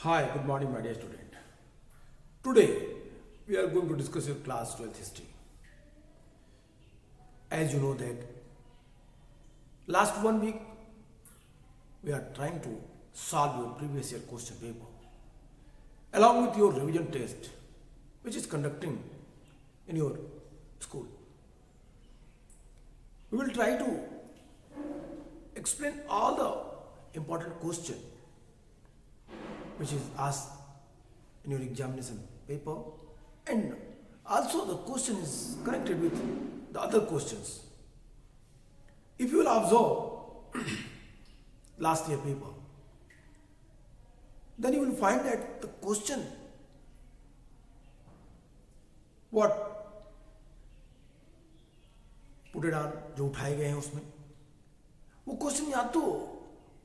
Hi, good morning, my dear student. Today, we are going to discuss your class 12th history. As you know that last 1 week, we are trying to solve your previous year question paper along with your revision test, which is conducting in your school. We will try to explain all the important question which is asked in your examination paper, and also the question is connected with the other questions. If you will observe last year paper, then you will find that the question what put it on जो उठाए गए हैं उसमें वो question या तो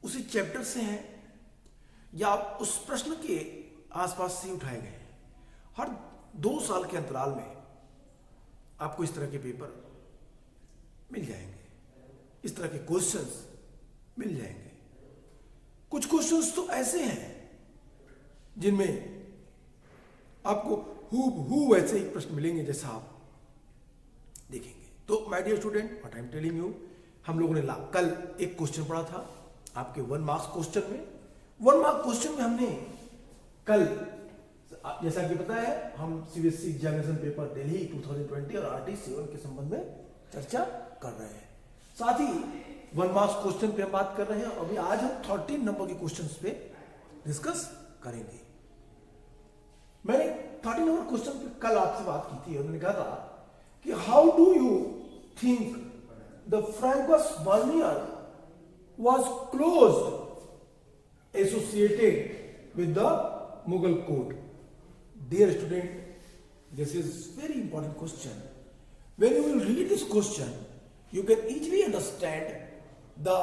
उसी chapter से हैं या उस प्रश्न के आसपास से उठाए गए हैं। हर 2 साल के अंतराल में आपको इस तरह के पेपर मिल जाएंगे, इस तरह के क्वेश्चंस मिल जाएंगे। कुछ क्वेश्चंस तो ऐसे हैं जिनमें आपको हूबहू वैसे ही प्रश्न मिलेंगे जैसा आप देखेंगे। तो my dear student, what I am telling you, हम लोगों ने कल एक क्वेश्चन पढ़ा था आपके 1 मार्क्स क्वेश्चन में। 1 मार्क क्वेश्चन में हमने कल जैसा कि पता है हम सीबीएसई एग्जामिनेशन पेपर दिल्ली 2020 और आरटी 7 के संबंध में चर्चा कर रहे हैं। साथ ही 1 मार्क्स क्वेश्चन पे हम बात कर रहे हैं। अभी आज हम 13 नंबर के क्वेश्चंस पे डिस्कस करेंगे। मैंने 13 नंबर क्वेश्चन पे कल आपसे बात की थी और मैंने कहा था कि how do you think the Francois Bernier was closed associated with the Mughal court? Dear student, this is very important question. When you will read this question, you can easily understand the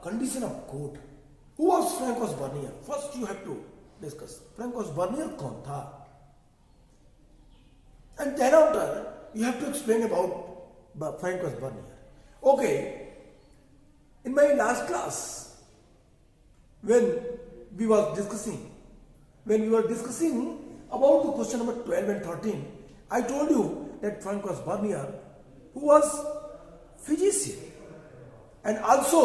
condition of court. Who was Francois Bernier? First you have to discuss Francois Bernier कौन था, and thereafter you have to explain about Francois Bernier. Okay. In my last class, when we were discussing about the question number 12 and 13, I told you that Francois Bernier, who was physician and also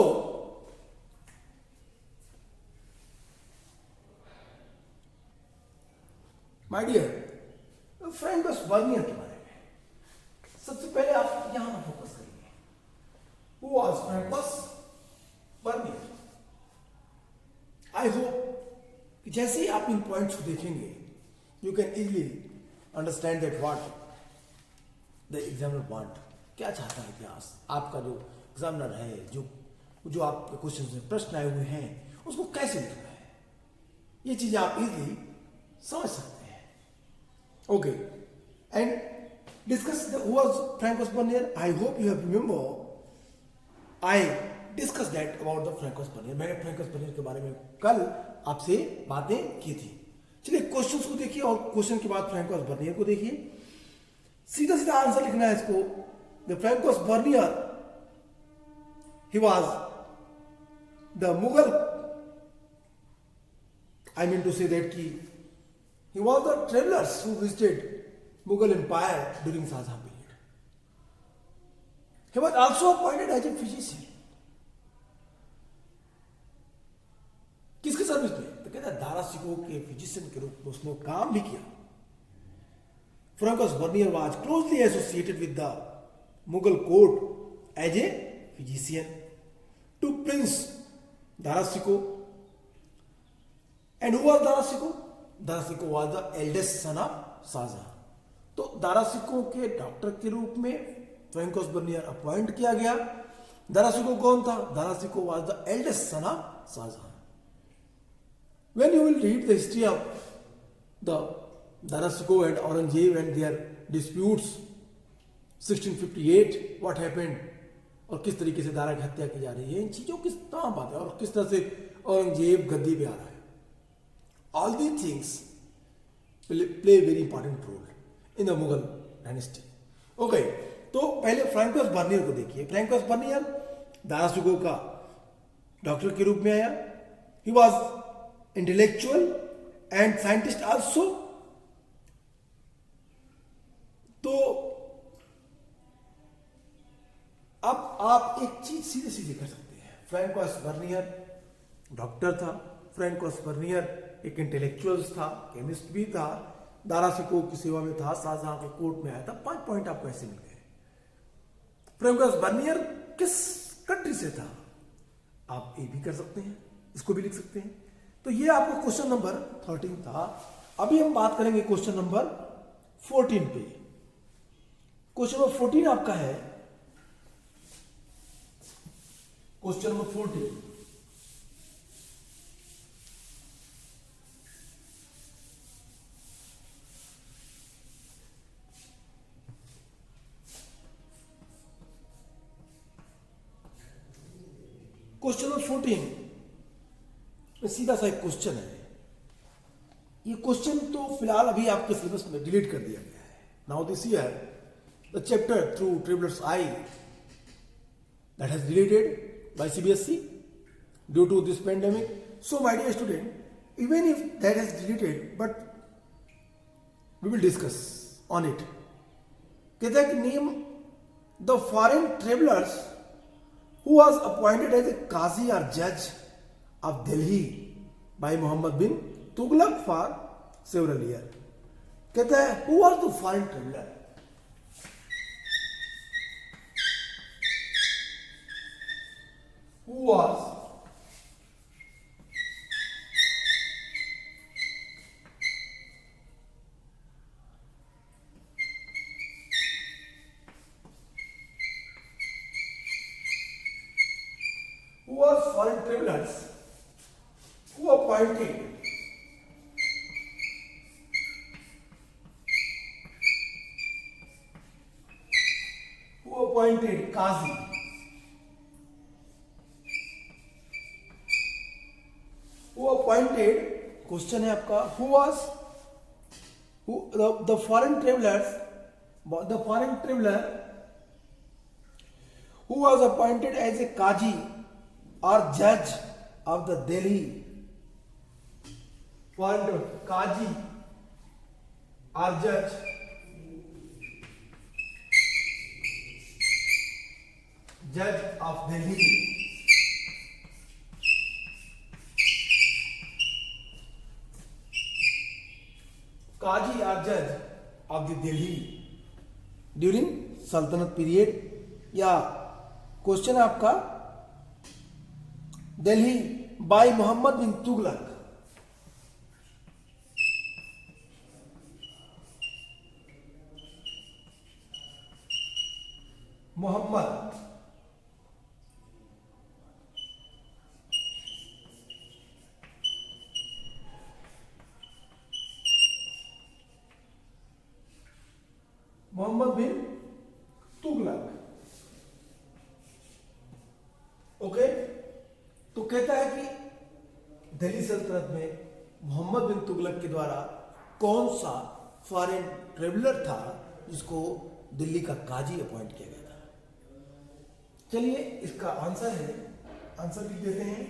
my dear, Francois Bernier के बारे में सबसे पहले आप यहाँ focus करिए। Who was Francois Bernier? I hope कि जैसे ही आप इन पॉइंट्स को देखेंगे you can easily understand that what the examiner want, क्या चाहता है इतिहास आपका जो एग्जामिनर है, जो आपके क्वेश्चन में प्रश्न आए हुए हैं उसको कैसे लिखना है, ये चीजें आप इजीली समझ सकते हैं। Okay, and discuss who was Francois Bernier. I hope you have remember I discussed that about the Francois Bernier। मैंने फ्रैंकोस बर्नियर के बारे में कल आपसे बातें की थी। चलिए क्वेश्चंस को देखिए और क्वेश्चन के बाद फ्रैंकोस बर्नियर को देखिए। सीधा सीधा आंसर लिखना है इसको। The Francois Bernier he was the Mughal, I mean to say that की he was the travellers who visited Mughal empire during Shahjahan period. He was also appointed as a physician। किसके service में? तो कहता है दारा सिकोह के फिजिशियन के रूप में उसने काम भी किया। Francois Bernier was closely associated with the Mughal court as a physician to prince Dara Shikoh. And who was Dara Shikoh? Dara Shikoh was the eldest son of Shahjahan. तो दारा सिकोह के डॉक्टर के रूप में फ्रैंकोस बर्नियर अपॉइंट किया गया। दारा सिकोह कौन था? Dara Shikoh was the eldest son of Shahjahan. When you will read the history of the Dara Shikoh and Aurangzeb and their disputes 1658 what happened और किस तरीके से दारा की हत्या की जा रही है, इन चीजों की तमाम बातें और किस तरह से औरंगजेब गद्दी पे आ रहा है, all these things play a very important role in the Mughal dynasty। Okay, तो पहले फ्रैंकोस बर्नियर को देखिए। फ्रैंकोस बर्नियर दारा शिकोह का डॉक्टर के रूप में आया। He was intellectual and scientists also. तो अब आप एक चीज सीधे सीधे कर सकते हैं। फ्रैंकोइस बर्नियर डॉक्टर था, फ्रैंकोइस बर्नियर एक इंटेलेक्चुअल्स था, केमिस्ट भी था, दारा सिकोह की सेवा में था, शाहजहां के कोर्ट में आया था। 5 पॉइंट आपको ऐसे मिल गए। फ्रैंकोइस बर्नियर किस कंट्री से था? आप ये भी कर सकते हैं, इसको भी लिख सकते हैं। तो ये आपका क्वेश्चन नंबर 13 था। अभी हम बात करेंगे क्वेश्चन नंबर 14 पे। क्वेश्चन नंबर 14 आपका है, क्वेश्चन नंबर 14, क्वेश्चन नंबर 14 में सीधा सा एक क्वेश्चन है। ये क्वेश्चन तो फिलहाल अभी आपके सिलेबस में डिलीट कर दिया गया है। Now this year the chapter through travellers I that has deleted by CBSE due to this pandemic. So my dear student, even if that has deleted, but we will discuss on it. कहता है कि name the foreign travelers who was appointed as a Qazi or judge of Delhi by Muhammad bin Tughlaq for several years. कहता है who was the foreign traveler? Who was foreign travelers who appointed Qazi question है आपका the foreign traveler who was appointed as a Qazi or judge of the Delhi, foreign Qazi or judge of Delhi, Qazi or judge of the Delhi during सल्तनत period, या question है आपका Delhi bye Mohammad बिन तुगलक। मोहम्मद बिन Tughlaq. Okay, तो कहता है कि दिल्ली सल्तनत में मोहम्मद बिन तुगलक के द्वारा कौन सा फॉरेन ट्रेवलर था जिसको दिल्ली का काजी अपॉइंट किया गया था। चलिए इसका आंसर है, आंसर लिख देते हैं।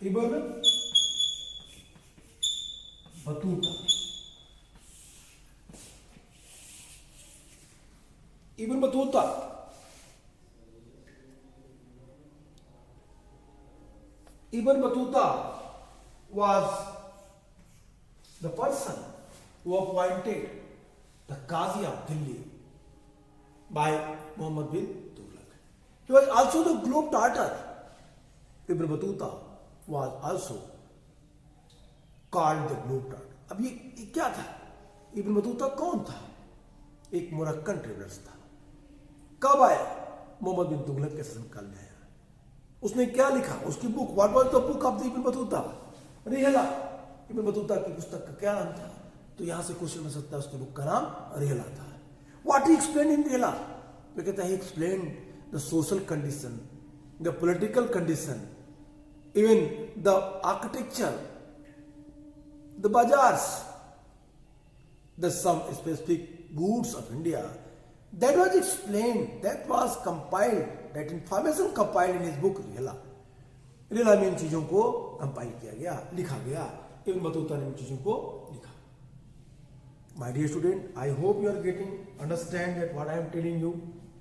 Ibn Battuta. Ibn Battuta was the person who appointed the Qazi of Delhi by Muhammad bin Tughlaq. He was also the globe-trotter. Ibn Battuta was also called the globe-trotter. अब ये क्या था? Ibn Battuta कौन था? एक Moroccan travellers था। कब आया? मोहम्मद बिन तुगलक के शासनकाल में आया। उसने क्या लिखा? उसकी book, what was the book of the Ibn Battuta? Rihla. Ibn Battuta की पुस्तक का क्या नाम था? तो यहां से क्वेश्चन बन सकता है, उसकी बुक का नाम रिहला था। What he explain in रिहला? वे कहता है explain the social condition, the political condition, even the architecture, the bazaars, the some specific goods of India. That was explained, that was compiled, that information compiled in his book Rihla. रेला में इन चीजों को compile किया गया, लिखा गया। Ibn Battuta ने इन चीजों को लिखा। My dear student, I hope you are getting understand that what I am telling you.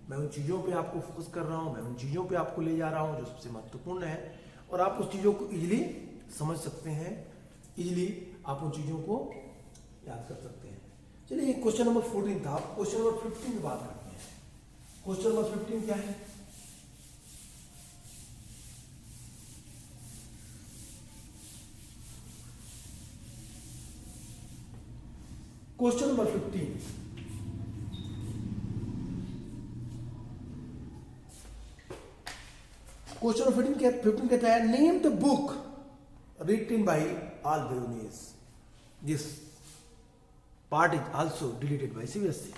मैं उन चीजों पे आपको फोकस कर रहा हूँ, मैं उन चीजों पे आपको ले जा रहा हूँ जो सबसे महत्वपूर्ण है, और आप उस चीजों को इजीली समझ सकते हैं, इजीली आप उन चीजों को याद कर सकते हैं। चलिए, क्वेश्चन नंबर 14 था। क्वेश्चन नंबर 15 की बात करते हैं। क्वेश्चन नंबर 15 क्या है? क्वेश्चन नंबर 15, क्वेश्चन नंबर 15 कहता है, name the book written by Alberuni's. This part is also deleted by CBSE,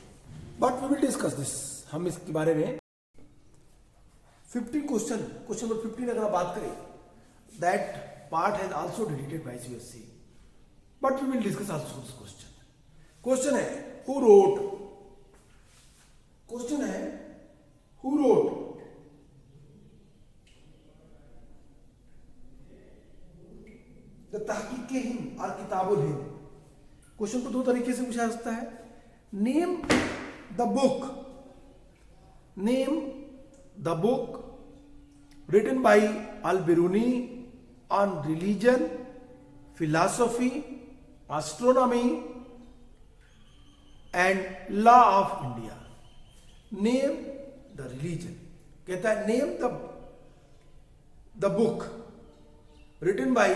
but we will discuss this. हम इसके बारे में 15 क्वेश्चन नंबर 15 अगर आप बात करें, that part has also deleted by CBSE, but we will discuss also this question. Question है who wrote, question है who wrote the Tahqiqe Hind और किताबुल हिंद। क्वेश्चन को दो तरीके से पूछा जा सकता है। Name the book, name the book written by Al-Biruni on religion, philosophy, astronomy and law of India. Name the religion, कहता है name the book written by,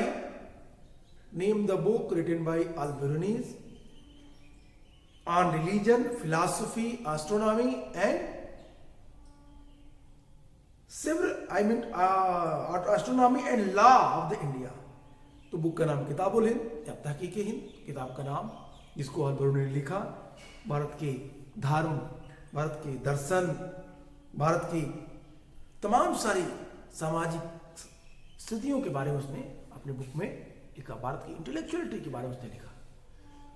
name the book written by Al-Biruni's on religion, philosophy, astronomy and astronomy and law of the India. तो book का नाम किताबुल हिंद या तहकीके हिंद, किताब का नाम जिसको अल-बिरूनी ने लिखा। भारत के धर्म, भारत के दर्शन, भारत की तमाम सारी सामाजिक स्थितियों के बारे में उसने अपने बुक में लिखा। भारत की इंटेलेक्चुअलिटी के बारे में उसने लिखा।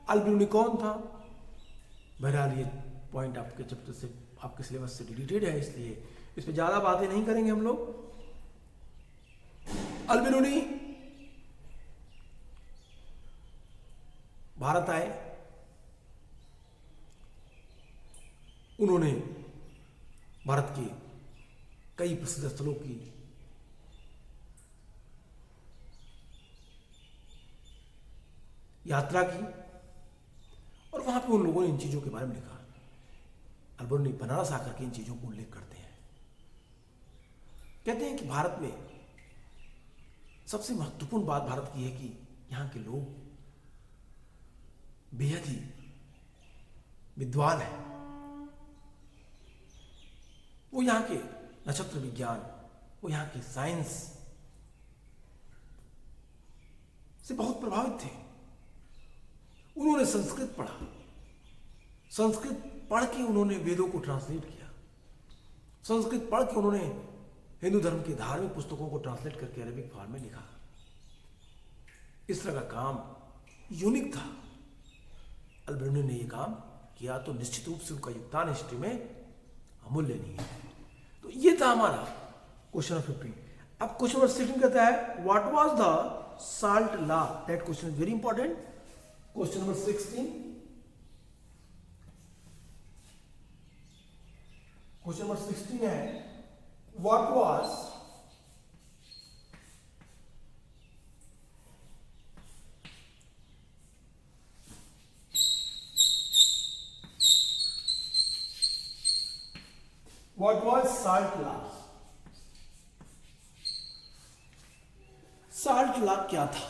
अल-बिरूनी कौन था? बहरहाल ये पॉइंट आपके चैप्टर से, आपके सिलेबस से डिलीटेड है, इसलिए इस पर ज्यादा बातें नहीं करेंगे हम लोग। अल-बिरूनी भारत आए, उन्होंने भारत के कई प्रसिद्ध स्थलों की यात्रा की और वहां पे उन लोगों ने इन चीजों के बारे में लिखा। अल-बिरूनी बनारस आकर के इन चीजों को उल्लेख करते हैं। कहते हैं कि भारत में सबसे महत्वपूर्ण बात भारत की है कि यहां के लोग बेहद ही विद्वान हैं। वो यहाँ के नक्षत्र विज्ञान, वो यहाँ के साइंस से बहुत प्रभावित थे। उन्होंने संस्कृत पढ़ा, संस्कृत पढ़ के उन्होंने वेदों को ट्रांसलेट किया, संस्कृत पढ़ के उन्होंने हिंदू धर्म की धार्मिक पुस्तकों को ट्रांसलेट करके अरेबिक फॉर्म में लिखा। इस तरह का काम यूनिक था। अल-बिरूनी ने यह काम किया, तो निश्चित रूप से उनका योगदान हिस्ट्री में अमूल्य नहीं है। तो ये था हमारा क्वेश्चन नंबर 15। अब क्वेश्चन नंबर 16 कहता है what was the salt law. That question is very important. Question number 16, question number 16 है what was salt law. Salt law क्या था,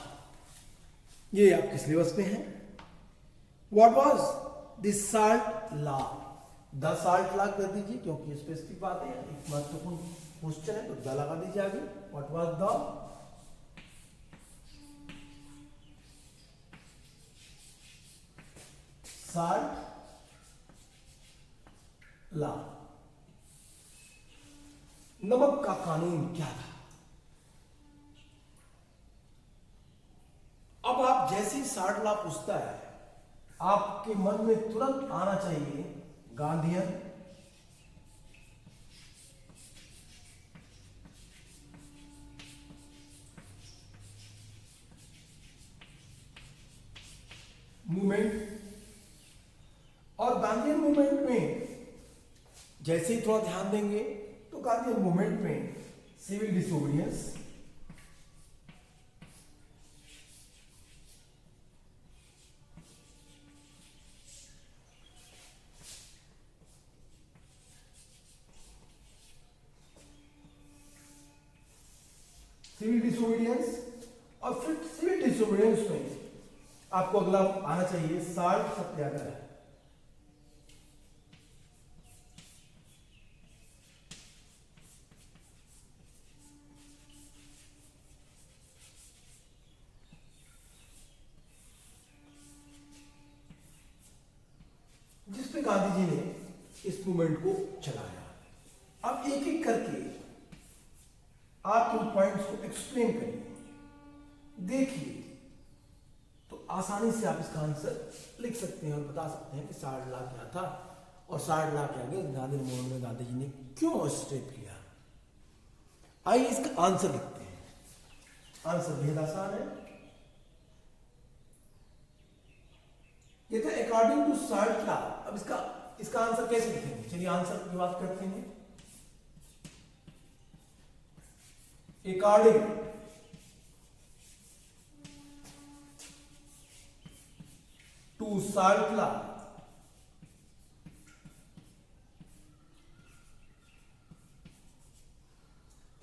ये आपके सिलेबस में है। What was the salt law, the salt law कर दीजिए क्योंक't स्पेसिफिक बात है, एक महत्वपूर्ण क्वेश्चन है, तो द लगा दीजिए आगे। What was the salt law, नमक का कानून क्या था। अब आप जैसे ही साल्ट लॉ पूछता है, आपके मन में तुरंत आना चाहिए गांधीयन, मूवमेंट। और गांधीयन मूवमेंट में जैसे ही थोड़ा ध्यान देंगे तो गांधीयन मूवमेंट में सिविल डिसोबीडियंस, और फिर सिविल डिसोबीडियंस में आपको अगला आना चाहिए साल्ट सत्याग्रह। जिसमें गांधी जी ने इस मूवमेंट को चलाया। अब एक एक करके आप उन पॉइंट्स को एक्सप्लेन करिए, देखिए, तो आसानी से आप इसका आंसर लिख सकते हैं और बता सकते हैं कि 60 लाख क्या था और 60 लाख के आगे गांधी मूवमेंट में गांधी जी ने क्यों स्टेप लिया। आइए इसका आंसर लिखते हैं। आंसर बेहद आसान है। ये था अकॉर्डिंग टू साल्ट लॉ। अब इसका आंसर कैसे लिखेंगे, चलिए आंसर की बात करते हैं। According to salt law,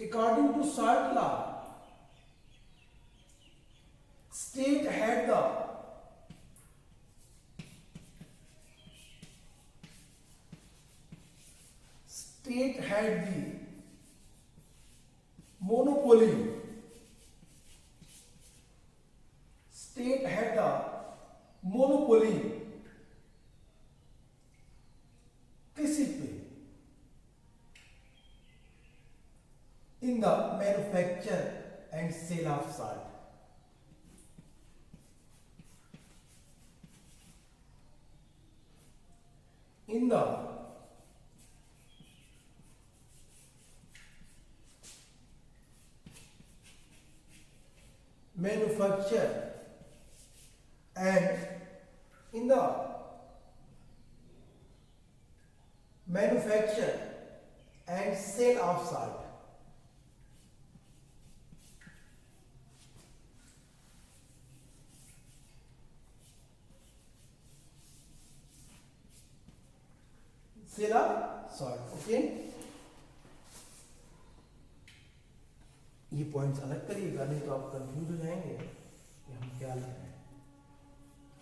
according to Salt law, state had the monopoly. State had the monopoly कृषि पे, in the manufacture and sale of salt. In the manufacture and in the manufacture and sale of salt. Sale of salt, okay? ये points अलग करिएगा, नहीं तो आप confuse हो जाएंगे कि हम क्या लिख रहे हैं।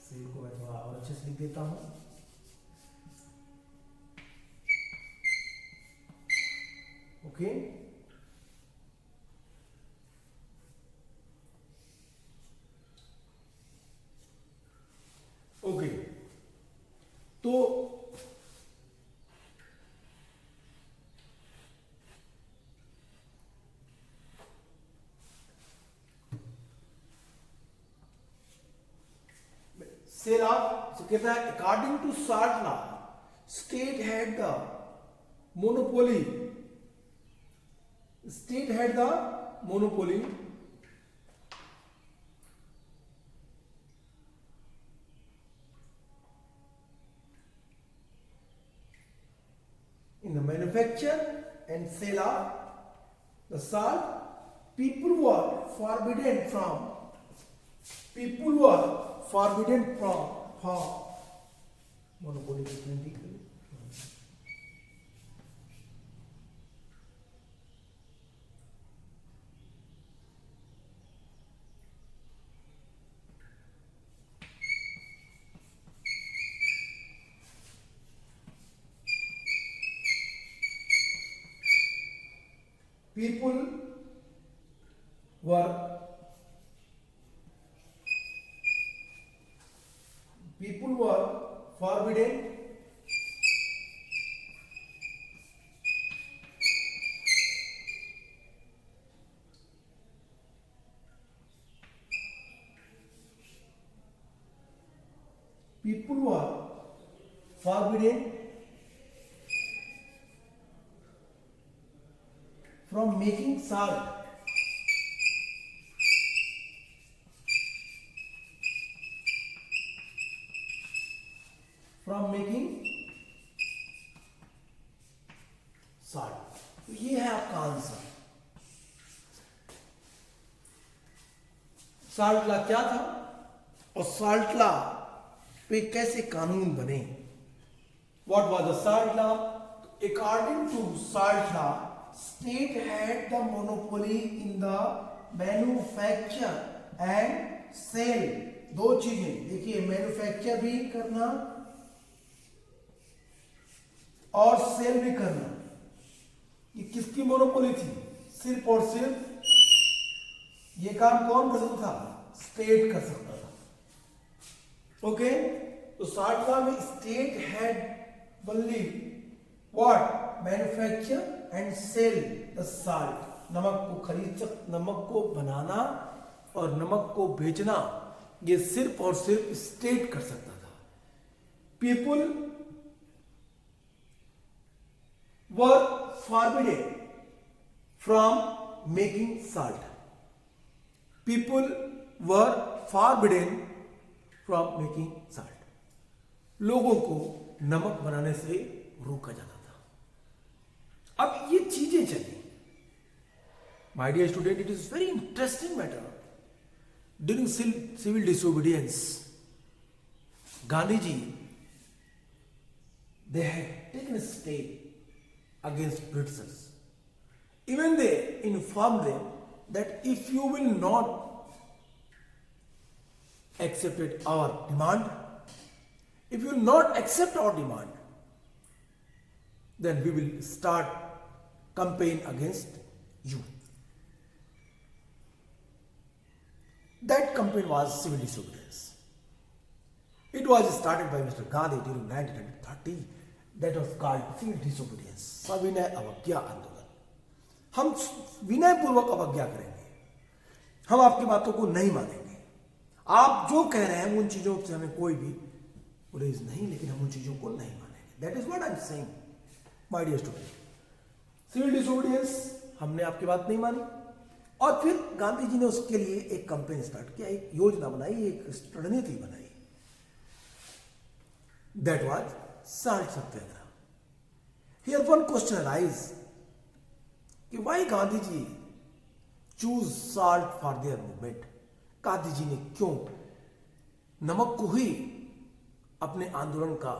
सेल को मैं थोड़ा और अच्छे से लिख देता हूं। ओके, ओके, तो सेल ऑफ, कहता है according to salt law state had the monopoly, state had the monopoly in the manufacture and sale of the salt. People were forbidden from monopoly technically. People were forbidden from making salt. From making salt. तो ये है आपका answer. Salt law क्या था और salt law पे कैसे कानून बने? What was the salt law? According to salt law, state had the monopoly in the manufacture and sale. दो चीजें देखिए, मैन्युफैक्चर भी करना और सेल भी करना, ये किसकी मोनोपोली थी? सिर्फ और सिर्फ ये काम कौन कर सकता था? स्टेट कर सकता था। ओके, तो सॉल्ट लॉ में state had only what? Manufacture and sale the salt. नमक को नमक को बनाना और नमक को बेचना ये सिर्फ और सिर्फ स्टेट कर सकता था। People were forbidden from making salt. People were forbidden from making salt. लोगों को नमक बनाने से रोका जाता था। अब ये चीजें चली। My dear student, it is very interesting matter. During civil disobedience, Gandhi ji they had taken a step against Britishers. Even they informed them that if you will not accept our demand, if you will not accept our demand, then we will start campaign against you. That campaign was civil disobedience. It was started by Mr. Gandhi during 1930. That was called civil disobedience. सविनय अवज्ञा आंदोलन। हम विनय पूर्वक अवज्ञा करेंगे, हम आपकी बातों को नहीं मानेंगे। आप जो कह रहे हैं उन चीजों से हमें कोई भी गुरेज नहीं, लेकिन हम उन चीजों को नहीं मानेंगे। That is what I am saying my dear student. Civil disobedience, हमने आपकी बात नहीं मानी और फिर गांधी जी ने उसके लिए एक कैंपेन स्टार्ट किया, एक योजना बनाई, एक रणनीति बनाई। That was salt Satyagraha. Here one question arise कि why Gandhi ji choose salt for their movement. Gandhi ji ने क्यों नमक को ही अपने आंदोलन का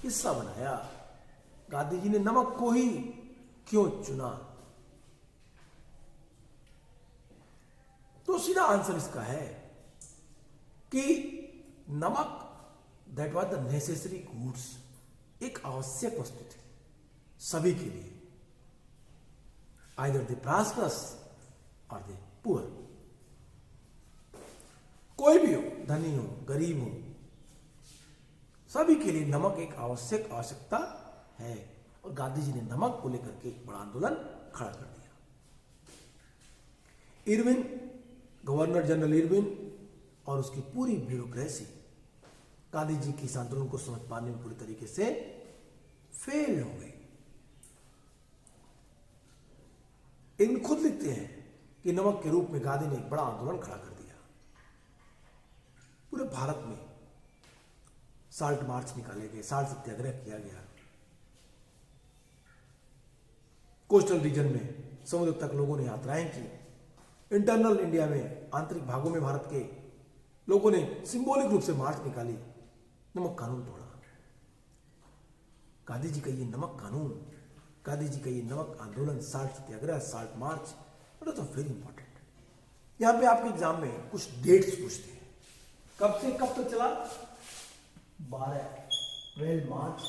हिस्सा बनाया? गांधी जी ने नमक को ही क्यों चुना? तो सीधा आंसर इसका है कि नमक that was the necessary goods, एक आवश्यक वस्तु थी सभी के लिए, आइदर दे प्रॉस्परस और दे पुअर। कोई भी हो, धनी हो, गरीब हो, सभी के लिए नमक एक आवश्यकता है। और गांधी जी ने नमक को लेकर के एक बड़ा आंदोलन खड़ा कर दिया। इरविन, गवर्नर जनरल इरविन और उसकी पूरी ब्यूरोक्रेसी गांधी जी के इस आंदोलन को समझ पाने में पूरी तरीके से फेल हो गई। इरविन खुद लिखते हैं कि नमक के रूप में गांधी ने एक बड़ा आंदोलन खड़ा कर दिया। पूरे भारत में साल्ट मार्च निकाले गए, साल्ट सत्याग्रह किया गया। कोस्टल रीजन में समुद्र तक लोगों ने यात्राएं की। इंटरनल इंडिया में, आंतरिक भागों में भारत के लोगों ने सिंबॉलिक रूप से मार्च निकाली, नमक कानून तोड़ा। गांधी जी का ये नमक कानून, गांधी जी का ये नमक आंदोलन, salt Satyagraha, salt march, it was very important. यहां पे आपके एग्जाम में कुछ डेट्स पूछते हैं, कब से कब तक चला? 12 मार्च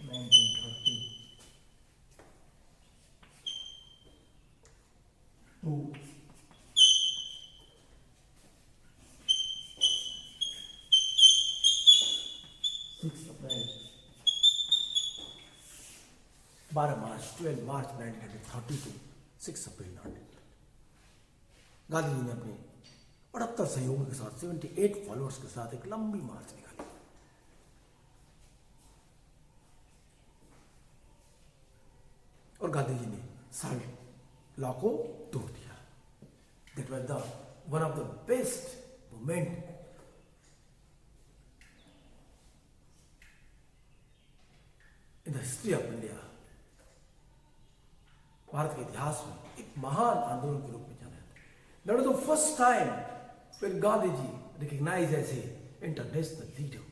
1930 to 6 April 12 March 12 March 1930 to 6 अप्रैल 1930। गांधी जी ने अपने 78 सहयोगियों के साथ 78 फॉलोअर्स के साथ एक लंबी मार्च निकाली और गांधी जी ने साल्ट लॉ को तोड़ दिया। That was the one of the best movement in the history of India, Bharat के इतिहास में एक महान आंदोलन के रूप में जाना जाता है। That was the first time when Gandhi ji recognised as a international leader.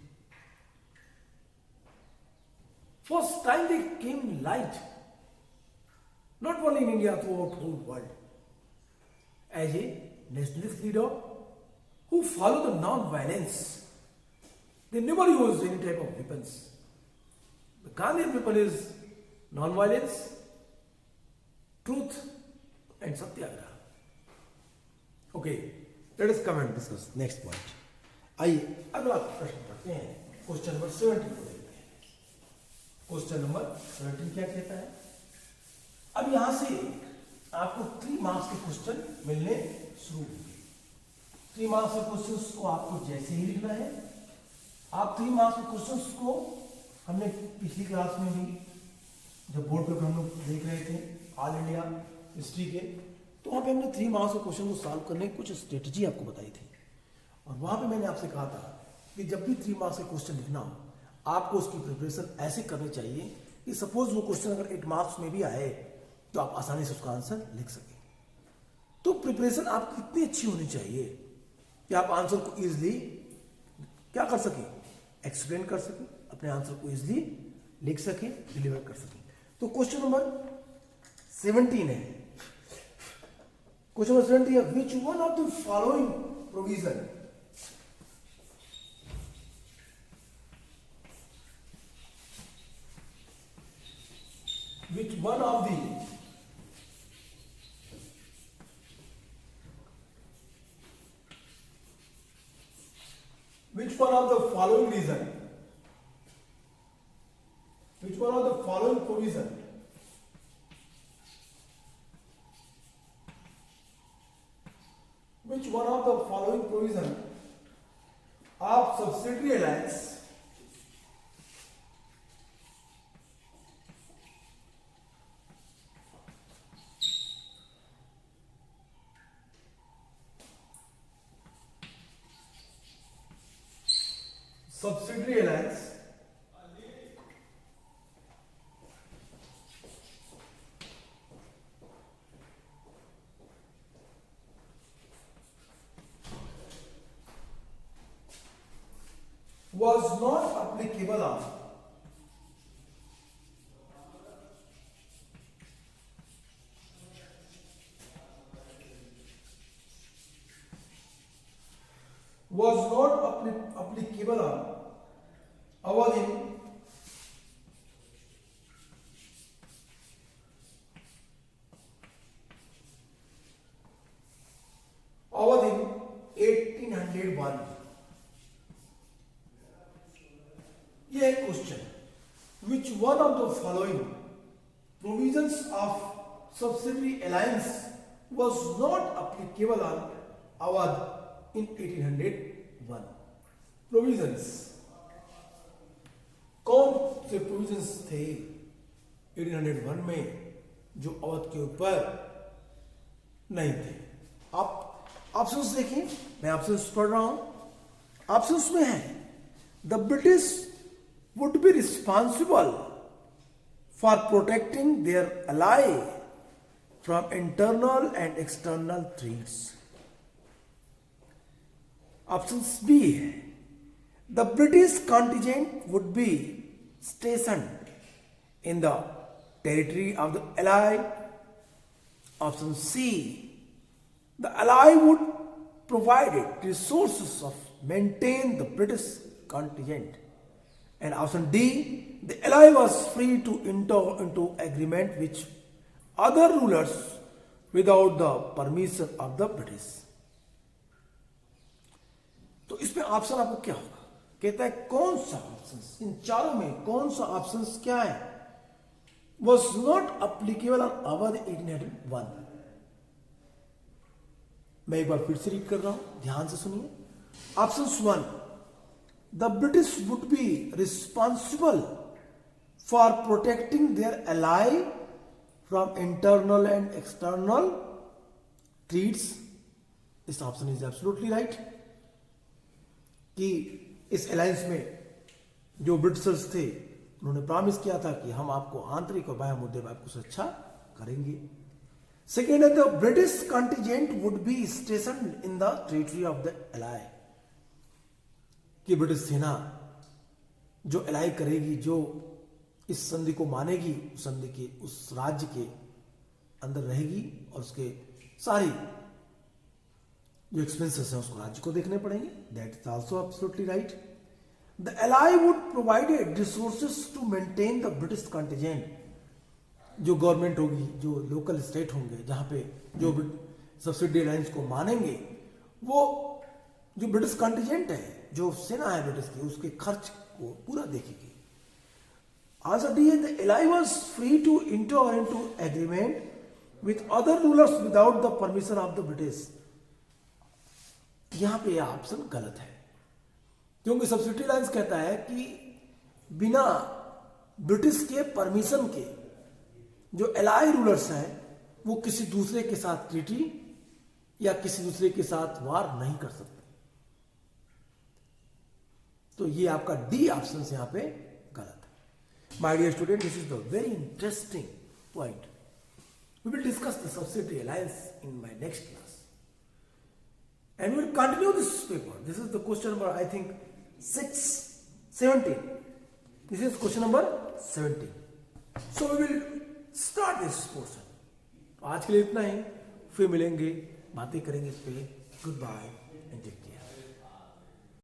First time they came light, not only in India, throughout the whole world, as a nationalist leader who followed the non-violence. They never used any type of weapons. The Gandhian weapon is non-violence, truth, and satyagraha. Okay, let us come and discuss next point. आइए अगला प्रश्न पढ़ते हैं, question number 17 को देखते हैं। Question number 17 क्या कहता है? अब यहां से आपको 3 मार्क्स के क्वेश्चन मिलने शुरू होंगे। 3 मार्क्स के क्वेश्चंस को आपको जैसे ही लिखना है। आप 3 मार्क्स के क्वेश्चंस को हमने पिछली क्लास में भी जब बोर्ड पेपर हम लोग देख रहे थे ऑल इंडिया हिस्ट्री के, तो वहां पे हमने 3 मार्क्स के क्वेश्चन को सॉल्व करने की कुछ स्ट्रेटजी आपको बताई थी। और वहां पे मैंने आपसे कहा था कि जब भी 3 मार्क्स के क्वेश्चन लिखना हो, आपको उसकी प्रिपरेशन ऐसे करनी चाहिए कि सपोज वो क्वेश्चन अगर 8 मार्क्स में भी आए तो आप आसानी से उसका आंसर लिख सकें। तो प्रिपरेशन आपकी इतनी अच्छी होनी चाहिए कि आप आंसर को इजीली क्या कर सकें, एक्सप्लेन कर सकें, अपने आंसर को इजीली लिख सकें, डिलीवर कर सकें। तो क्वेश्चन नंबर 17 है। क्वेश्चन नंबर 17 है, which one of the following provision which one of the following reason, which one of the following provision of subsidiary alliance was not applicable on Awadh in Awadh in 1801। ये question, which one of the following provisions of subsidiary alliance was not applicable on Awadh in 1801? Provisions, कौन से provisions थे 1801 में जो अवध के ऊपर नहीं थे? आप ऑप्शंस देखिए, मैं ऑप्शंस पढ़ रहा हूं। ऑप्शंस में है, the British would be responsible for protecting their ally from internal and external threats. Option B है, the British contingent would be stationed in the territory of the ally. Option C, the ally would provide resources of maintain the British contingent. And option D, the ally was free to enter into agreement with other rulers without the permission of the British. तो इसमें option आपको क्या होगा? कहता है कौन सा option, इन चारों में कौन सा ऑप्शन क्या है? Was not applicable on Awadh 1801। मैं एक बार फिर से रीड कर रहा हूं, ध्यान से सुनिए। Option 1, the British would be responsible for protecting their ally from internal and external threats. This option is absolutely right. कि इस अलायंस में जो ब्रिटिशर्स थे उन्होंने प्रॉमिस किया था कि हम आपको आंतरिक और बाह्य मुद्दे में आपको सुरक्षा करेंगे। सेकेंड है the British contingent would be station in the territory of the ally, कि ब्रिटिश सेना जो एलाई करेगी, जो इस संधि को मानेगी, उस संधि के उस राज्य के अंदर रहेगी और उसके सारी जो एक्सपेंसेस हैं उसको राज्य को देखने पड़ेंगे। That is also absolutely right. The ally would provided resources to maintain the British contingent, जो गवर्नमेंट होगी, जो लोकल स्टेट होंगे जहां पे जो सब्सिडी अलायंस को मानेंगे, वो जो ब्रिटिश कंटिजेंट है, जो सेना है ब्रिटिश की, उसके खर्च को पूरा देखेगी। Also, the ally was free to enter into agreement with other rulers without the permission of the British. यहां पे यह ऑप्शन गलत है, क्योंकि सब्सिडी अलायंस कहता है कि बिना ब्रिटिश के परमिशन के जो एलाई रूलर्स हैं वो किसी दूसरे के साथ ट्रीटी या किसी दूसरे के साथ वार नहीं कर सकते। तो ये आपका डी ऑप्शन यहां पे गलत है। My dear student, this is the very interesting point. We will discuss the subsidiary alliance in my next class. And we will continue this paper. This is the question number, I think, 17. This is question number 17. So we will start this portion. आज के लिए इतना ही, फिर मिलेंगे, बातें करेंगे इस पे। Goodbye and take care.